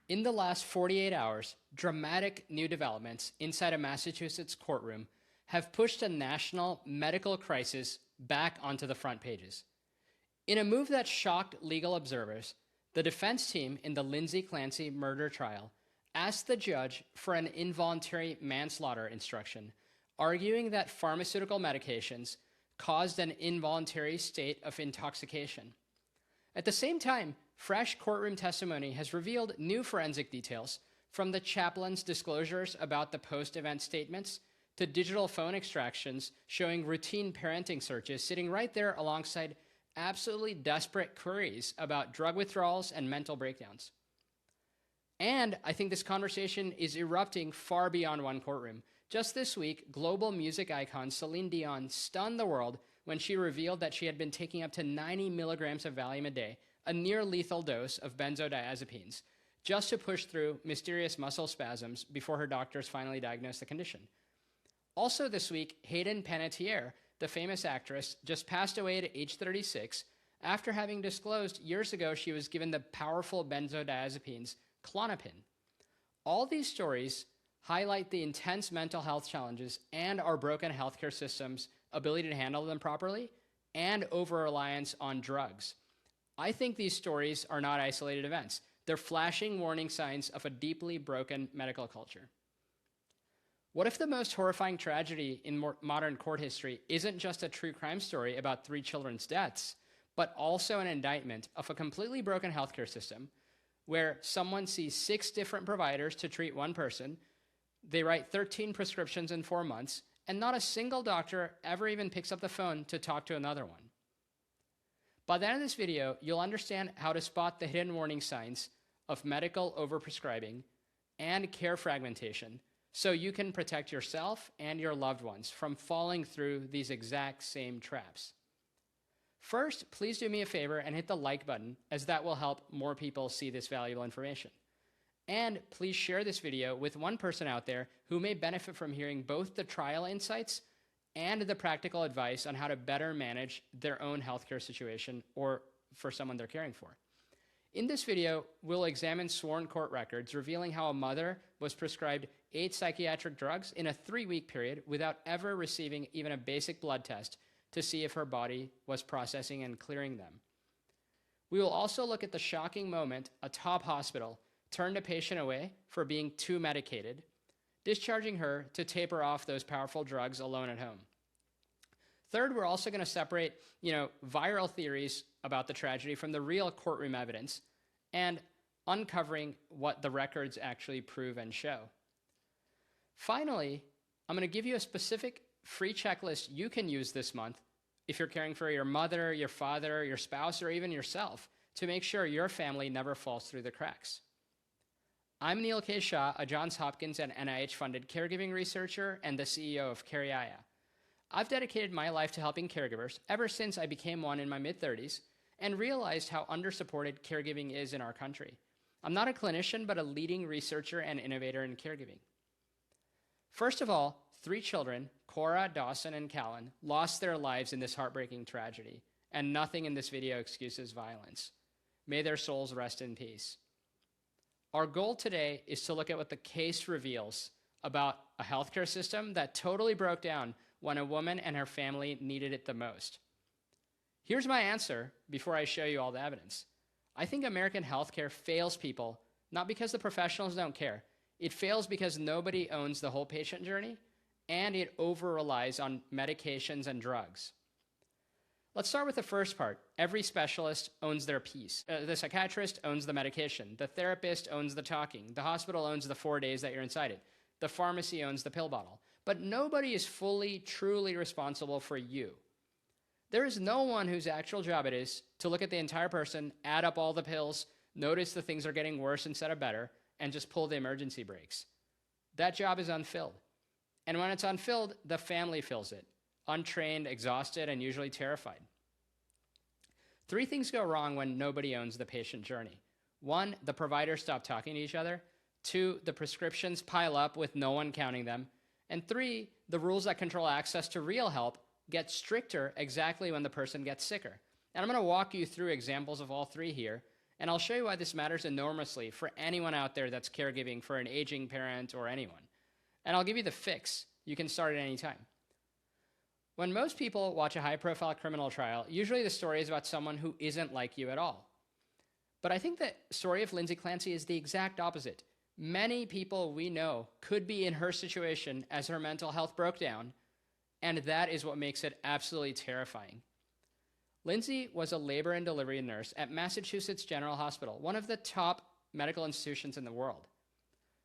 In the last 48 hours, dramatic new developments inside a Massachusetts courtroom have pushed a national medical crisis back onto the front pages. In a move that shocked legal observers, the defense team in the Lindsay Clancy murder trial asked the judge for an involuntary manslaughter instruction, arguing that pharmaceutical medications caused an involuntary state of intoxication. At the same time, fresh courtroom testimony has revealed new forensic details, from the chaplain's disclosures about the post-event statements to digital phone extractions showing routine parenting searches sitting right there alongside absolutely desperate queries about drug withdrawals and mental breakdowns. And I think this conversation is erupting far beyond one courtroom. Just this week, global music icon Celine Dion stunned the world when she revealed that she had been taking up to 90 milligrams of Valium a day, a near-lethal dose of benzodiazepines, just to push through mysterious muscle spasms before her doctors finally diagnosed the condition. Also this week, Hayden Panettiere, the famous actress, just passed away at age 36 after having disclosed years ago she was given the powerful benzodiazepines Klonopin. All these stories highlight the intense mental health challenges and our broken healthcare system's ability to handle them properly and over-reliance on drugs. I think these stories are not isolated events. They're flashing warning signs of a deeply broken medical culture. What if the most horrifying tragedy in modern court history isn't just a true crime story about 3 children's deaths, but also an indictment of a completely broken healthcare system where someone sees 6 different providers to treat one person, they write 13 prescriptions in 4 months, and not a single doctor ever even picks up the phone to talk to another one? By the end of this video, you'll understand how to spot the hidden warning signs of medical overprescribing and care fragmentation so you can protect yourself and your loved ones from falling through these exact same traps. First, please do me a favor and hit the like button, as that will help more people see this valuable information. And please share this video with one person out there who may benefit from hearing both the trial insights and the practical advice on how to better manage their own healthcare situation or for someone they're caring for. In this video, we'll examine sworn court records revealing how a mother was prescribed 8 psychiatric drugs in a 3-week period without ever receiving even a basic blood test to see if her body was processing and clearing them. We will also look at the shocking moment a top hospital turned a patient away for being too medicated, discharging her to taper off those powerful drugs alone at home. Third, we're also going to separate, viral theories about the tragedy from the real courtroom evidence and uncovering what the records actually prove and show. Finally, I'm going to give you a specific free checklist you can use this month if you're caring for your mother, your father, your spouse, or even yourself to make sure your family never falls through the cracks. I'm Neil K. Shah, a Johns Hopkins and NIH-funded caregiving researcher and the CEO of CareIA. I've dedicated my life to helping caregivers ever since I became one in my mid-30s and realized how undersupported caregiving is in our country. I'm not a clinician, but a leading researcher and innovator in caregiving. First of all, 3 children, Cora, Dawson, and Callan, lost their lives in this heartbreaking tragedy, and nothing in this video excuses violence. May their souls rest in peace. Our goal today is to look at what the case reveals about a healthcare system that totally broke down when a woman and her family needed it the most. Here's my answer before I show you all the evidence. I think American healthcare fails people, not because the professionals don't care. It fails because nobody owns the whole patient journey, and it over-relies on medications and drugs. Let's start with the first part. Every specialist owns their piece. The psychiatrist owns the medication. The therapist owns the talking. The hospital owns the 4 days that you're inside it. The pharmacy owns the pill bottle. But nobody is fully, truly responsible for you. There is no one whose actual job it is to look at the entire person, add up all the pills, notice the things are getting worse instead of better, and just pull the emergency brakes. That job is unfilled. And when it's unfilled, the family fills it, untrained, exhausted, and usually terrified. 3 things go wrong when nobody owns the patient journey. 1, the providers stop talking to each other. 2, the prescriptions pile up with no one counting them. And 3, the rules that control access to real help get stricter exactly when the person gets sicker. And I'm going to walk you through examples of all 3 here And I'll show you why this matters enormously for anyone out there that's caregiving for an aging parent or anyone. And I'll give you the fix. You can start at any time. When most people watch a high-profile criminal trial, usually the story is about someone who isn't like you at all. But I think the story of Lindsay Clancy is the exact opposite. Many people we know could be in her situation as her mental health broke down, and that is what makes it absolutely terrifying. Lindsay was a labor and delivery nurse at Massachusetts General Hospital, one of the top medical institutions in the world.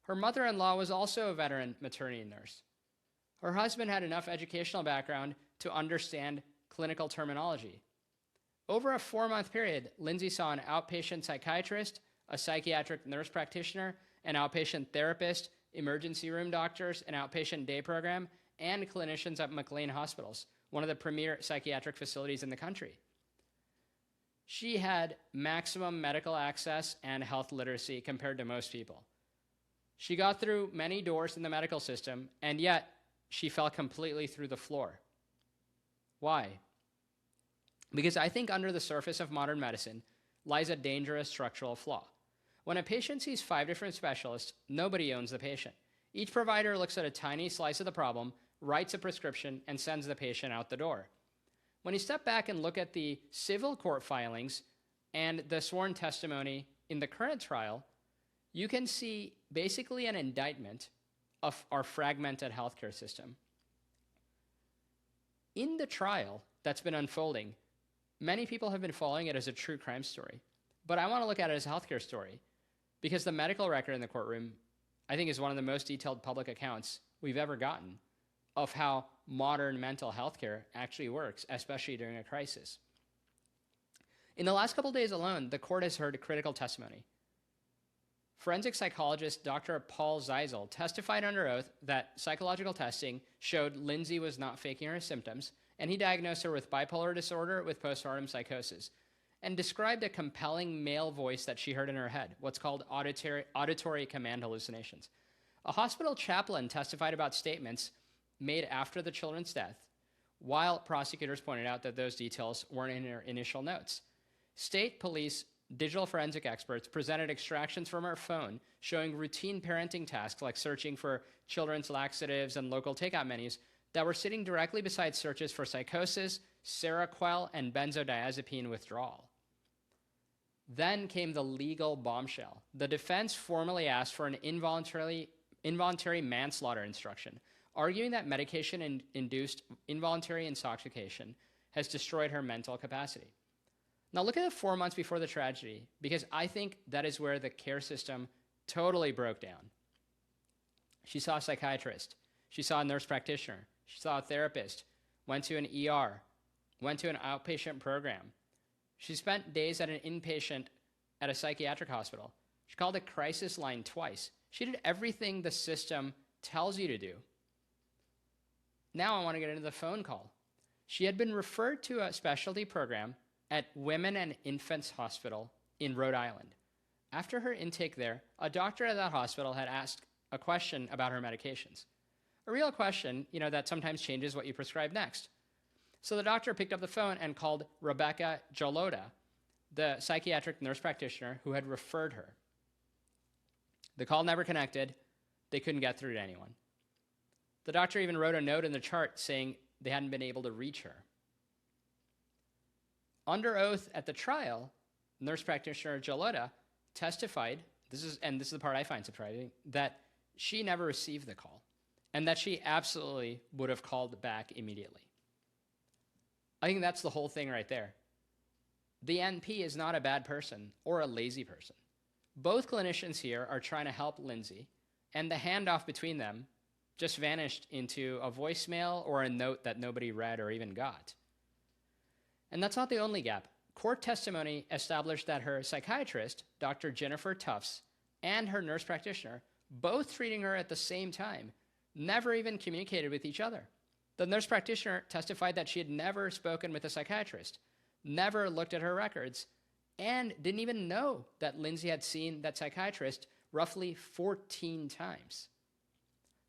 Her mother-in-law was also a veteran maternity nurse. Her husband had enough educational background to understand clinical terminology. Over a 4-month period, Lindsay saw an outpatient psychiatrist, a psychiatric nurse practitioner, an outpatient therapist, emergency room doctors, an outpatient day program, and clinicians at McLean Hospitals, one of the premier psychiatric facilities in the country. She had maximum medical access and health literacy compared to most people. She got through many doors in the medical system, and yet she fell completely through the floor. Why? Because I think under the surface of modern medicine lies a dangerous structural flaw. When a patient sees 5 different specialists, nobody owns the patient. Each provider looks at a tiny slice of the problem, writes a prescription, and sends the patient out the door. When you step back and look at the civil court filings and the sworn testimony in the current trial, you can see basically an indictment of our fragmented healthcare system. In the trial that's been unfolding, many people have been following it as a true crime story, but I want to look at it as a healthcare story because the medical record in the courtroom, I think, is one of the most detailed public accounts we've ever gotten of how modern mental health care actually works, especially during a crisis. In the last couple of days alone, the court has heard critical testimony. Forensic psychologist Dr. Paul Zeisel testified under oath that psychological testing showed Lindsay was not faking her symptoms, and he diagnosed her with bipolar disorder with postpartum psychosis, and described a compelling male voice that she heard in her head, what's called auditory command hallucinations. A hospital chaplain testified about statements made after the children's death, while prosecutors pointed out that those details weren't in her initial notes. State police digital forensic experts presented extractions from her phone showing routine parenting tasks like searching for children's laxatives and local takeout menus that were sitting directly beside searches for psychosis, Seroquel, and benzodiazepine withdrawal. Then came the legal bombshell. The defense formally asked for an involuntary manslaughter instruction, arguing that medication-induced involuntary intoxication has destroyed her mental capacity. Now look at the 4 months before the tragedy, because I think that is where the care system totally broke down. She saw a psychiatrist. She saw a nurse practitioner. She saw a therapist, went to an ER, went to an outpatient program. She spent days at an inpatient at a psychiatric hospital. She called a crisis line twice. She did everything the system tells you to do. Now I want to get into the phone call. She had been referred to a specialty program at Women and Infants Hospital in Rhode Island. After her intake there, a doctor at that hospital had asked a question about her medications. A real question, that sometimes changes what you prescribe next. So the doctor picked up the phone and called Rebecca Jolota, the psychiatric nurse practitioner who had referred her. The call never connected. They couldn't get through to anyone. The doctor even wrote a note in the chart saying they hadn't been able to reach her. Under oath at the trial, nurse practitioner Jolota testified, this is the part I find surprising, that she never received the call and that she absolutely would have called back immediately. I think that's the whole thing right there. The NP is not a bad person or a lazy person. Both clinicians here are trying to help Lindsay, and the handoff between them just vanished into a voicemail or a note that nobody read or even got. And that's not the only gap. Court testimony established that her psychiatrist, Dr. Jennifer Tufts, and her nurse practitioner, both treating her at the same time, never even communicated with each other. The nurse practitioner testified that she had never spoken with a psychiatrist, never looked at her records, and didn't even know that Lindsay had seen that psychiatrist roughly 14 times.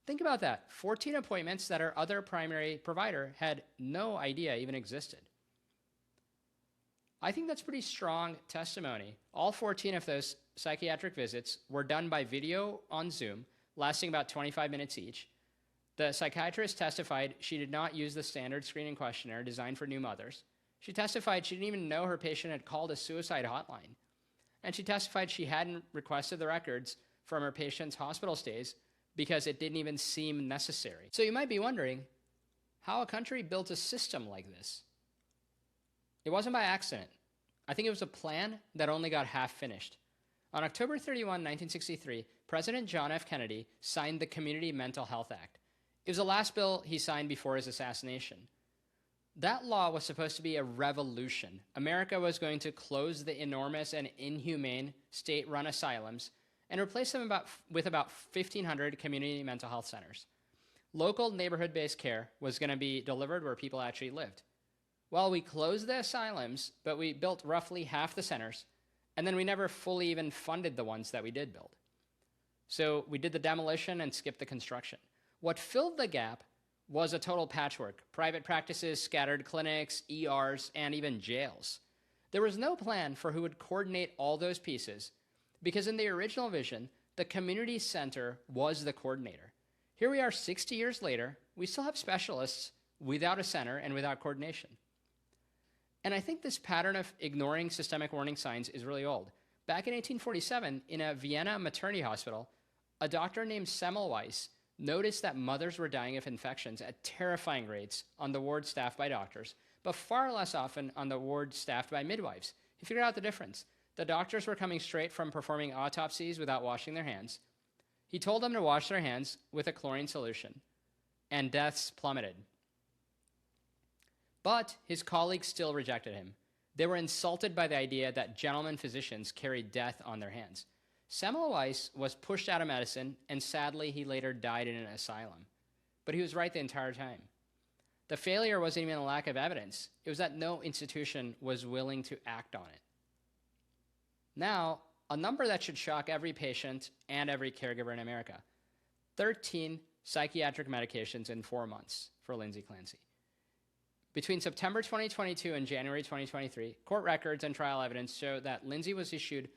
Think about that, 14 appointments that her other primary provider had no idea even existed. I think that's pretty strong testimony. All 14 of those psychiatric visits were done by video on Zoom, lasting about 25 minutes each. The psychiatrist testified she did not use the standard screening questionnaire designed for new mothers. She testified she didn't even know her patient had called a suicide hotline. And she testified she hadn't requested the records from her patient's hospital stays because it didn't even seem necessary. So you might be wondering how a country built a system like this. It wasn't by accident. I think it was a plan that only got half finished. On October 31, 1963, President John F. Kennedy signed the Community Mental Health Act. It was the last bill he signed before his assassination. That law was supposed to be a revolution. America was going to close the enormous and inhumane state-run asylums and replace them with about 1,500 community mental health centers. Local neighborhood-based care was going to be delivered where people actually lived. Well, we closed the asylums, but we built roughly half the centers, and then we never fully even funded the ones that we did build. So we did the demolition and skipped the construction. What filled the gap was a total patchwork: private practices, scattered clinics, ERs, and even jails. There was no plan for who would coordinate all those pieces, because in the original vision, the community center was the coordinator. Here we are 60 years later, we still have specialists without a center and without coordination. And I think this pattern of ignoring systemic warning signs is really old. Back in 1847, in a Vienna maternity hospital, a doctor named Semmelweis noticed that mothers were dying of infections at terrifying rates on the ward staffed by doctors, but far less often on the ward staffed by midwives. He figured out the difference. The doctors were coming straight from performing autopsies without washing their hands. He told them to wash their hands with a chlorine solution, and deaths plummeted. But his colleagues still rejected him. They were insulted by the idea that gentlemen physicians carried death on their hands. Semmelweis was pushed out of medicine, and sadly, he later died in an asylum. But he was right the entire time. The failure wasn't even a lack of evidence. It was that no institution was willing to act on it. Now, a number that should shock every patient and every caregiver in America: 13 psychiatric medications in 4 months for Lindsay Clancy. Between September 2022 and January 2023, court records and trial evidence show that Lindsay was issued,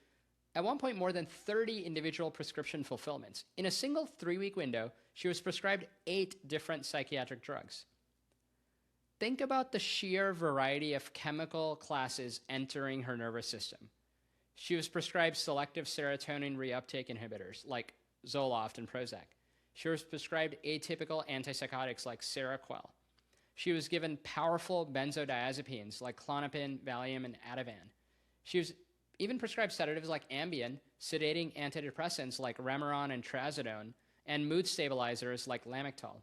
at one point, more than 30 individual prescription fulfillments. In a single 3-week window, she was prescribed 8 different psychiatric drugs. Think about the sheer variety of chemical classes entering her nervous system. She was prescribed selective serotonin reuptake inhibitors like Zoloft and Prozac. She was prescribed atypical antipsychotics like Seroquel. She was given powerful benzodiazepines like Klonopin, Valium, and Ativan. She was even prescribed sedatives like Ambien, sedating antidepressants like Remeron and Trazodone, and mood stabilizers like Lamictal.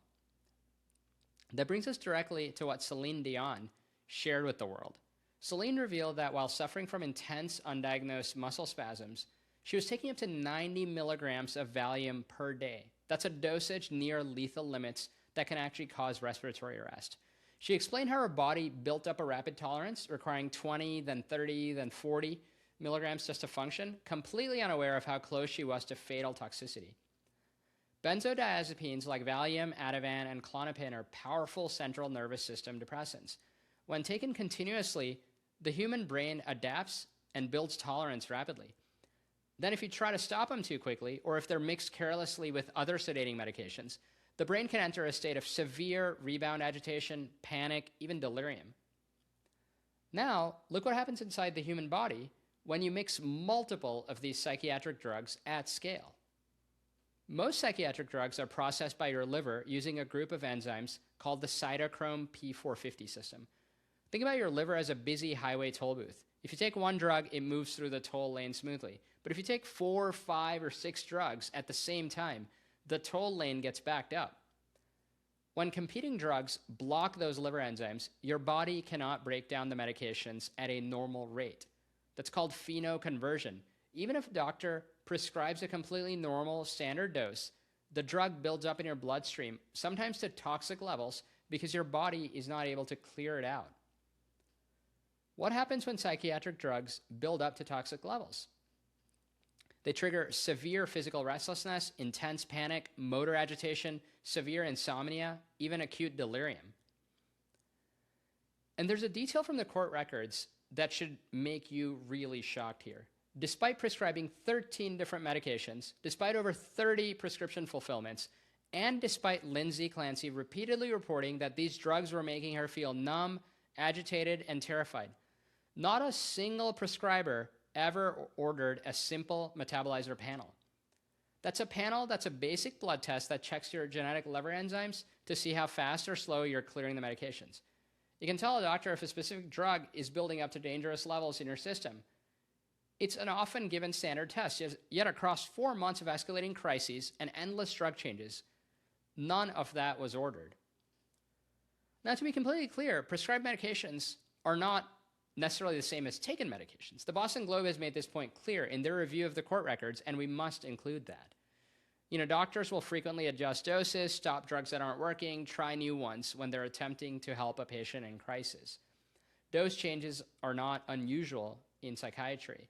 That brings us directly to what Celine Dion shared with the world. Celine revealed that while suffering from intense undiagnosed muscle spasms, she was taking up to 90 milligrams of Valium per day. That's a dosage near lethal limits that can actually cause respiratory arrest. She explained how her body built up a rapid tolerance, requiring 20, then 30, then 40 milligrams just to function, completely unaware of how close she was to fatal toxicity. Benzodiazepines like Valium, Ativan, and Klonopin are powerful central nervous system depressants. When taken continuously, the human brain adapts and builds tolerance rapidly. Then if you try to stop them too quickly, or if they're mixed carelessly with other sedating medications, the brain can enter a state of severe rebound agitation, panic, even delirium. Now, look what happens inside the human body when you mix multiple of these psychiatric drugs at scale. Most psychiatric drugs are processed by your liver using a group of enzymes called the cytochrome P450 system. Think about your liver as a busy highway toll booth. If you take one drug, it moves through the toll lane smoothly. But if you take 4, 5, or 6 drugs at the same time, the toll lane gets backed up. When competing drugs block those liver enzymes, your body cannot break down the medications at a normal rate. That's called phenoconversion. Even if a doctor prescribes a completely normal standard dose, the drug builds up in your bloodstream, sometimes to toxic levels, because your body is not able to clear it out. What happens when psychiatric drugs build up to toxic levels? They trigger severe physical restlessness, intense panic, motor agitation, severe insomnia, even acute delirium. And there's a detail from the court records that should make you really shocked here. Despite prescribing 13 different medications, despite over 30 prescription fulfillments, and despite Lindsay Clancy repeatedly reporting that these drugs were making her feel numb, agitated, and terrified, not a single prescriber ever ordered a simple metabolizer panel. That's a panel that's a basic blood test that checks your genetic liver enzymes to see how fast or slow you're clearing the medications. You can tell a doctor if a specific drug is building up to dangerous levels in your system. It's an often given standard test, yet across 4 months of escalating crises and endless drug changes, none of that was ordered. Now, to be completely clear, prescribed medications are not necessarily the same as taken medications. The Boston Globe has made this point clear in their review of the court records, and we must include that. Doctors will frequently adjust doses, stop drugs that aren't working, try new ones when they're attempting to help a patient in crisis. Dose changes are not unusual in psychiatry.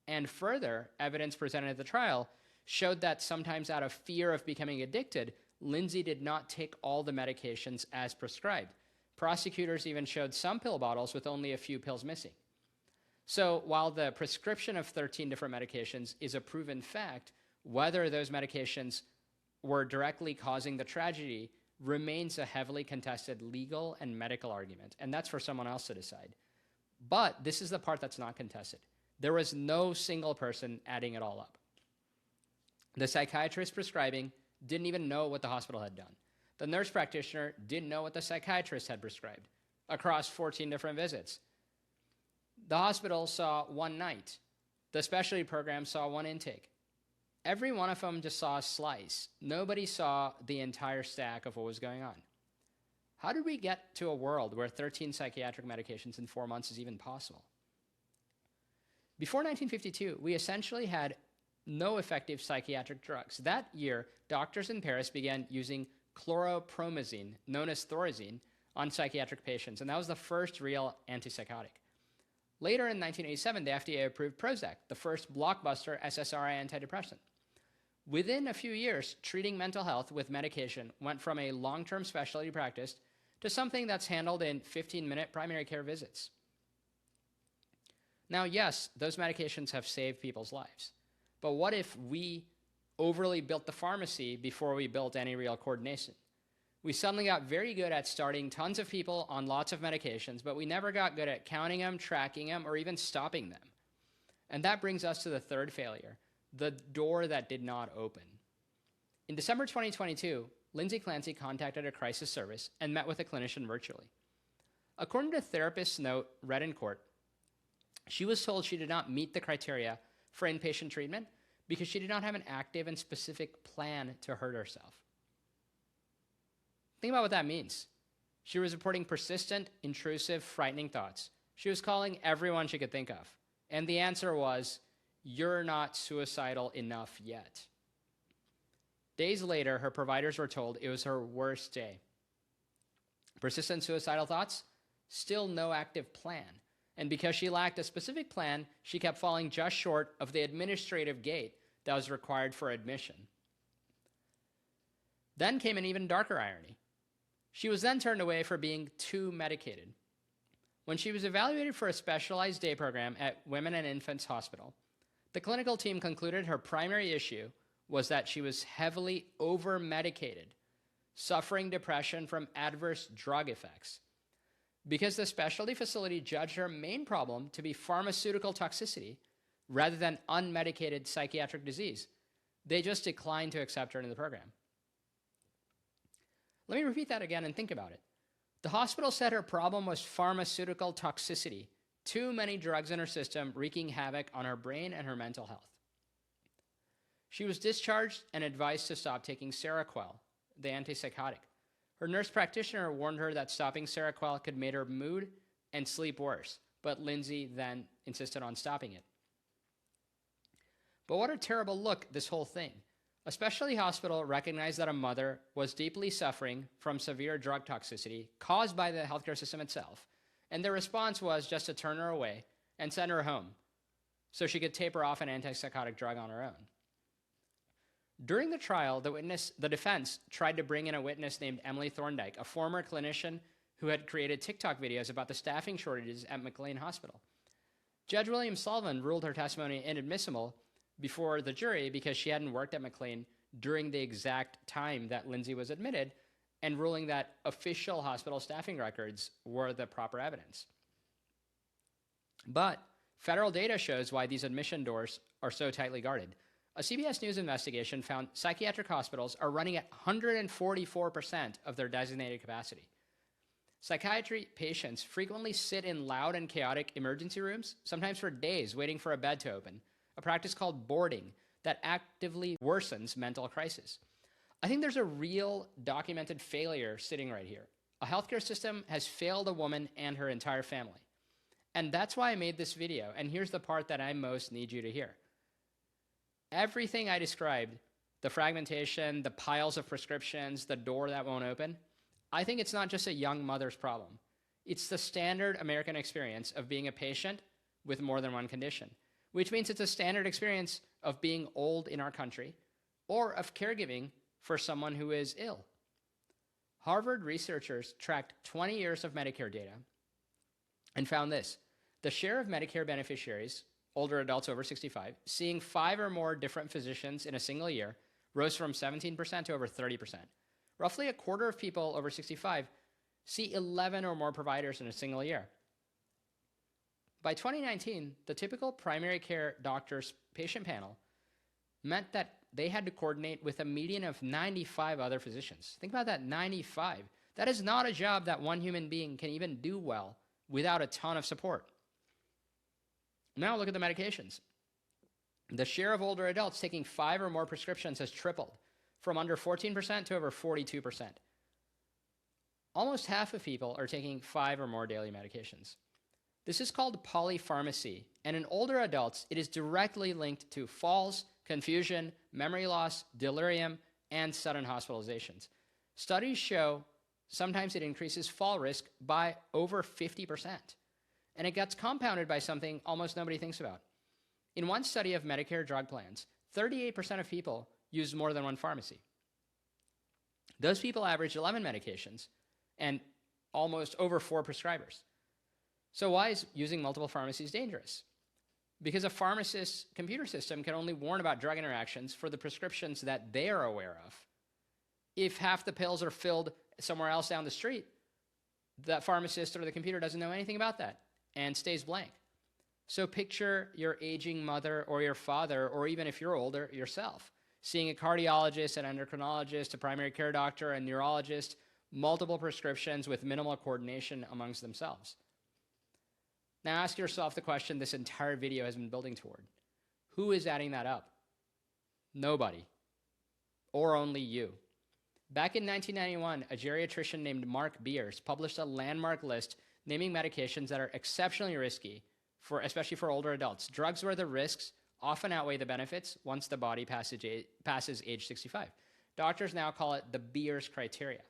And further, evidence presented at the trial showed that sometimes out of fear of becoming addicted, Lindsay did not take all the medications as prescribed. Prosecutors even showed some pill bottles with only a few pills missing. So while the prescription of 13 different medications is a proven fact, whether those medications were directly causing the tragedy remains a heavily contested legal and medical argument, and that's for someone else to decide. But this is the part that's not contested. There was no single person adding it all up. The psychiatrist prescribing didn't even know what the hospital had done. The nurse practitioner didn't know what the psychiatrist had prescribed across 14 different visits. The hospital saw one night. The specialty program saw one intake. Every one of them just saw a slice. Nobody saw the entire stack of what was going on. How did we get to a world where 13 psychiatric medications in 4 months is even possible? Before 1952, we essentially had no effective psychiatric drugs. That year, doctors in Paris began using chlorpromazine, known as Thorazine, on psychiatric patients, and that was the first real antipsychotic. Later in 1987, the FDA approved Prozac, the first blockbuster SSRI antidepressant. Within a few years, treating mental health with medication went from a long-term specialty practice to something that's handled in 15-minute primary care visits. Now, yes, those medications have saved people's lives. But what if we overly built the pharmacy before we built any real coordination? We suddenly got very good at starting tons of people on lots of medications, but we never got good at counting them, tracking them, or even stopping them. And that brings us to the third failure, the door that did not open. In December 2022, Lindsay Clancy contacted a crisis service and met with a clinician virtually. According to a therapist's note read in court, she was told she did not meet the criteria for inpatient treatment because she did not have an active and specific plan to hurt herself. Think about what that means. She was reporting persistent, intrusive, frightening thoughts. She was calling everyone she could think of. And the answer was, "You're not suicidal enough yet." Days later, her providers were told it was her worst day. Persistent suicidal thoughts? Still no active plan. And because she lacked a specific plan, she kept falling just short of the administrative gate that was required for admission. Then came an even darker irony. She was then turned away for being too medicated. When she was evaluated for a specialized day program at Women and Infants Hospital, the clinical team concluded her primary issue was that she was heavily over-medicated, suffering depression from adverse drug effects. Because the specialty facility judged her main problem to be pharmaceutical toxicity rather than unmedicated psychiatric disease, they just declined to accept her into the program. Let me repeat that again and think about it. The hospital said her problem was pharmaceutical toxicity, too many drugs in her system wreaking havoc on her brain and her mental health. She was discharged and advised to stop taking Seroquel, the antipsychotic. Her nurse practitioner warned her that stopping Seroquel could make her mood and sleep worse, but Lindsay then insisted on stopping it. But what a terrible look, this whole thing. A specialty hospital recognized that a mother was deeply suffering from severe drug toxicity caused by the healthcare system itself, and their response was just to turn her away and send her home so she could taper off an antipsychotic drug on her own. During the trial, the defense tried to bring in a witness named Emily Thorndike, a former clinician who had created TikTok videos about the staffing shortages at McLean Hospital. Judge William Sullivan ruled her testimony inadmissible before the jury because she hadn't worked at McLean during the exact time that Lindsay was admitted, and ruling that official hospital staffing records were the proper evidence. But federal data shows why these admission doors are so tightly guarded. A CBS News investigation found psychiatric hospitals are running at 144% of their designated capacity. Psychiatry patients frequently sit in loud and chaotic emergency rooms, sometimes for days, waiting for a bed to open, a practice called boarding that actively worsens mental crisis. I think there's a real documented failure sitting right here. A healthcare system has failed a woman and her entire family. And that's why I made this video, and here's the part that I most need you to hear. Everything I described, the fragmentation, the piles of prescriptions, the door that won't open, I think it's not just a young mother's problem. It's the standard American experience of being a patient with more than one condition, which means it's a standard experience of being old in our country or of caregiving for someone who is ill. Harvard researchers tracked 20 years of Medicare data and found this. The share of Medicare beneficiaries, older adults over 65, seeing 5 or more different physicians in a single year rose from 17% to over 30%. Roughly a quarter of people over 65 see 11 or more providers in a single year. By 2019, the typical primary care doctor's patient panel meant that they had to coordinate with a median of 95 other physicians. Think about that, 95. That is not a job that one human being can even do well without a ton of support. Now look at the medications. The share of older adults taking 5 or more prescriptions has tripled, from under 14% to over 42%. Almost half of people are taking 5 or more daily medications. This is called polypharmacy, and in older adults, it is directly linked to falls, confusion, memory loss, delirium, and sudden hospitalizations. Studies show sometimes it increases fall risk by over 50%, and it gets compounded by something almost nobody thinks about. In one study of Medicare drug plans, 38% of people used more than one pharmacy. Those people averaged 11 medications and almost over 4 prescribers. So why is using multiple pharmacies dangerous? Because a pharmacist's computer system can only warn about drug interactions for the prescriptions that they are aware of. If half the pills are filled somewhere else down the street, that pharmacist or the computer doesn't know anything about that and stays blank. So picture your aging mother or your father, or even if you're older, yourself, seeing a cardiologist, an endocrinologist, a primary care doctor, a neurologist, multiple prescriptions with minimal coordination amongst themselves. Now ask yourself the question this entire video has been building toward. Who is adding that up? Nobody. Or only you. Back in 1991, a geriatrician named Mark Beers published a landmark list naming medications that are exceptionally risky, especially for older adults. Drugs where the risks often outweigh the benefits once the body passes age 65. Doctors now call it the Beers criteria.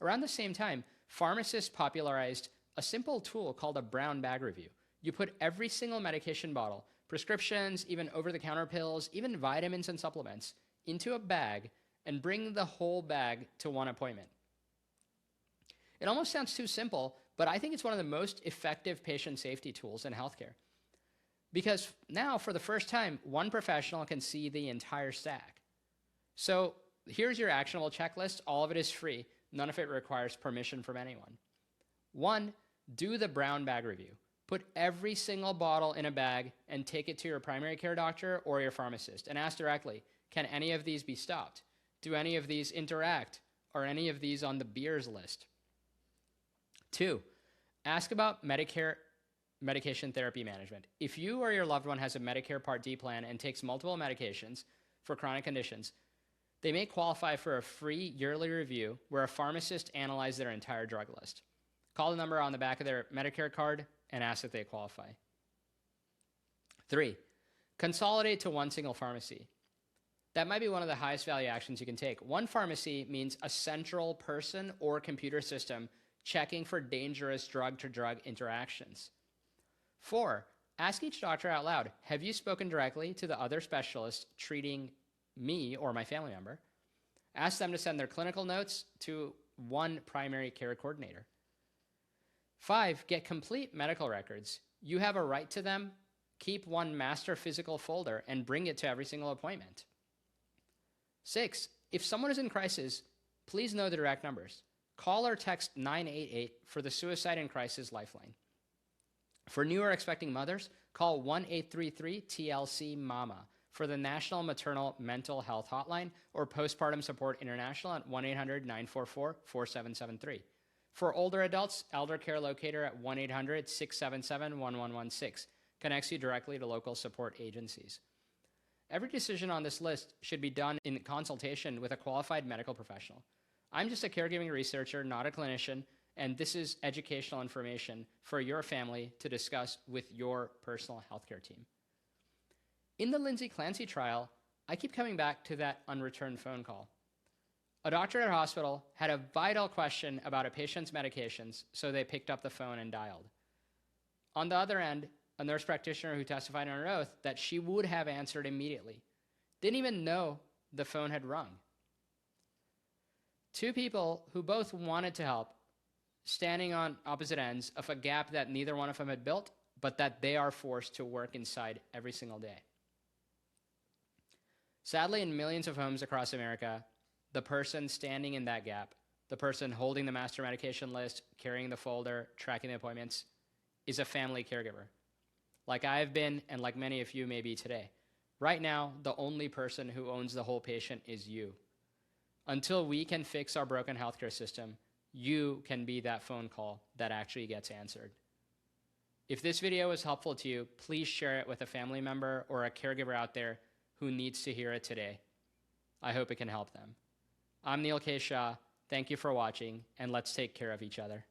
Around the same time, pharmacists popularized a simple tool called a brown bag review. You put every single medication bottle, prescriptions, even over-the-counter pills, even vitamins and supplements, into a bag and bring the whole bag to one appointment. It almost sounds too simple, but I think it's one of the most effective patient safety tools in healthcare. Because now, for the first time, one professional can see the entire stack. So here's your actionable checklist. All of it is free. None of it requires permission from anyone. 1, do the brown bag review. Put every single bottle in a bag and take it to your primary care doctor or your pharmacist and ask directly, can any of these be stopped? Do any of these interact? Are any of these on the Beers list? 2, ask about Medicare medication therapy management. If you or your loved one has a Medicare Part D plan and takes multiple medications for chronic conditions, they may qualify for a free yearly review where a pharmacist analyzes their entire drug list. Call the number on the back of their Medicare card and ask if they qualify. 3, consolidate to one single pharmacy. That might be one of the highest value actions you can take. One pharmacy means a central person or computer system checking for dangerous drug-to-drug interactions. 4, ask each doctor out loud, have you spoken directly to the other specialist treating me or my family member? Ask them to send their clinical notes to one primary care coordinator. 5, get complete medical records. You have a right to them Keep one master physical folder and bring it to every single appointment. 6, if someone is in crisis, please know the direct numbers. Call or text 988 for the Suicide and Crisis Lifeline. For new or expecting mothers, call 1-833-TLC-MAMA for the National Maternal Mental Health Hotline or Postpartum Support International at 1-800-944-4773. For older adults, Elder Care Locator at 1-800-677-1116 connects you directly to local support agencies. Every decision on this list should be done in consultation with a qualified medical professional. I'm just a caregiving researcher, not a clinician, and this is educational information for your family to discuss with your personal healthcare team. In the Lindsay Clancy trial, I keep coming back to that unreturned phone call. A doctor at a hospital had a vital question about a patient's medications, so they picked up the phone and dialed. On the other end, a nurse practitioner who testified under oath that she would have answered immediately didn't even know the phone had rung. Two people who both wanted to help, standing on opposite ends of a gap that neither one of them had built, but that they are forced to work inside every single day. Sadly, in millions of homes across America, the person standing in that gap, the person holding the master medication list, carrying the folder, tracking the appointments, is a family caregiver. Like I've been, and like many of you may be today. Right now, the only person who owns the whole patient is you. Until we can fix our broken healthcare system, you can be that phone call that actually gets answered. If this video was helpful to you, please share it with a family member or a caregiver out there who needs to hear it today. I hope it can help them. I'm Neil K. Shah. Thank you for watching, and let's take care of each other.